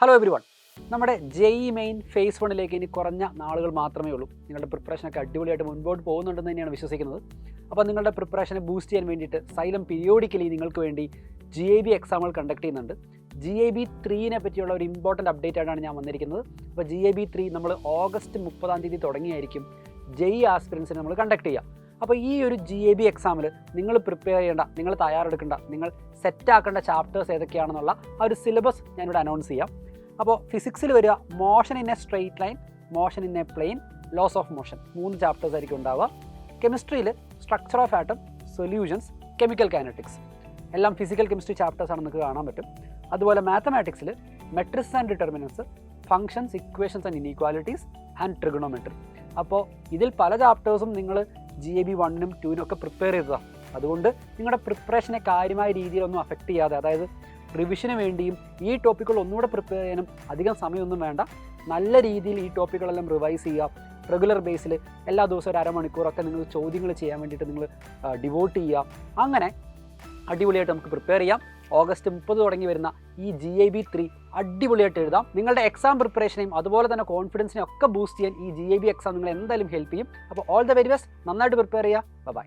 Hello every one. നമ്മുടെ JEE main face 1ലേക്ക് ഇനി കുറഞ്ഞ നാളുകൾ മാത്രമേ ഉള്ളൂ. നിങ്ങളുടെ പ്രിപ്പറേഷനൊക്കെ അടിപൊളിയായിട്ട് മുൻപോട്ട് പോകുന്നുണ്ടെന്ന് തന്നെയാണ് വിശ്വസിക്കുന്നത്. അപ്പോൾ നിങ്ങളുടെ പ്രിപ്പറേഷനെ ബൂസ്റ്റ് ചെയ്യാൻ വേണ്ടിയിട്ട് സൈലം പീരിയോഡിക്കലി നിങ്ങൾക്ക് വേണ്ടി GAB എക്സാമുകൾ കണ്ടക്ട് ചെയ്യുന്നുണ്ട്. GAB 3നെ പറ്റിയുള്ള ഒരു ഇമ്പോർട്ടൻറ്റ് അപ്ഡേറ്റ് ആയിട്ടാണ് ഞാൻ വന്നിരിക്കുന്നത്. അപ്പോൾ GAB 3 നമ്മൾ ഓഗസ്റ്റ് 30 തുടങ്ങിയായിരിക്കും JEE ആസ്പിറൻസിന് നമ്മൾ കണ്ടക്ട് ചെയ്യുക. അപ്പോൾ ഈ ഒരു GAB എക്സാമിൽ നിങ്ങൾ പ്രിപ്പയർ ചെയ്യേണ്ട, നിങ്ങൾ തയ്യാറെടുക്കേണ്ട, നിങ്ങൾ സെറ്റാക്കേണ്ട ചാപ്റ്റേഴ്സ് ഏതൊക്കെയാണെന്നുള്ള ആ ഒരു സിലബസ് ഞാനിവിടെ അനൗൺസ് ചെയ്യാം. അപ്പോൾ ഫിസിക്സിൽ വരിക motion in a straight line, motion in a plane, laws of motion, 3 chapters ആയിരിക്കും ഉണ്ടാവുക. കെമിസ്ട്രിയിൽ structure of atom, solutions, chemical kinetics, എല്ലാം ഫിസിക്കൽ കെമിസ്ട്രി ചാപ്റ്റേഴ്സാണ് നിങ്ങൾക്ക് കാണാൻ പറ്റും. അതുപോലെ മാത്തമാറ്റിക്സിൽ matrices and determinants, functions, equations and inequalities and trigonometry. അപ്പോൾ ഇതിൽ പല ചാപ്റ്റേഴ്സും നിങ്ങൾ GAB 1നും 2നും ഒക്കെ പ്രിപ്പയർ ചെയ്തതാണ്. അതുകൊണ്ട് നിങ്ങളുടെ പ്രിപ്പറേഷനെ കാര്യമായ രീതിയിലൊന്നും അഫക്റ്റ് ചെയ്യാതെ, അതായത് റിവിഷന് വേണ്ടിയും ഈ ടോപ്പിക്കുകൾ ഒന്നുകൂടെ പ്രിപ്പയർ ചെയ്യാനും അധികം സമയമൊന്നും വേണ്ട. നല്ല രീതിയിൽ ഈ ടോപ്പിക്കുകളെല്ലാം റിവൈസ് ചെയ്യുക. റെഗുലർ ബേസിൽ എല്ലാ ദിവസവും ഒരു അരമണിക്കൂറൊക്കെ നിങ്ങൾ ചോദ്യങ്ങൾ ചെയ്യാൻ വേണ്ടിയിട്ട് നിങ്ങൾ ഡിവോട്ട് ചെയ്യുക. അങ്ങനെ അടിപൊളിയായിട്ട് നമുക്ക് പ്രിപ്പയർ ചെയ്യാം. ഓഗസ്റ്റ് 30 തുടങ്ങി വരുന്ന ഈ GAB 3 അടിപൊളിയായിട്ട് എഴുതാം. നിങ്ങളുടെ എക്സാം പ്രിപ്പറേഷനെയും അതുപോലെ തന്നെ കോൺഫിഡൻസിനെയും ഒക്കെ ബൂസ്റ്റ് ചെയ്യാൻ ഈ GAB എക്സാം നിങ്ങൾ എന്തായാലും ഹെൽപ്പ് ചെയ്യും. അപ്പോൾ ഓൾ ദ വെരി ബെസ്റ്റ്. നന്നായിട്ട് പ്രിപ്പയർ ചെയ്യുക. ബൈ.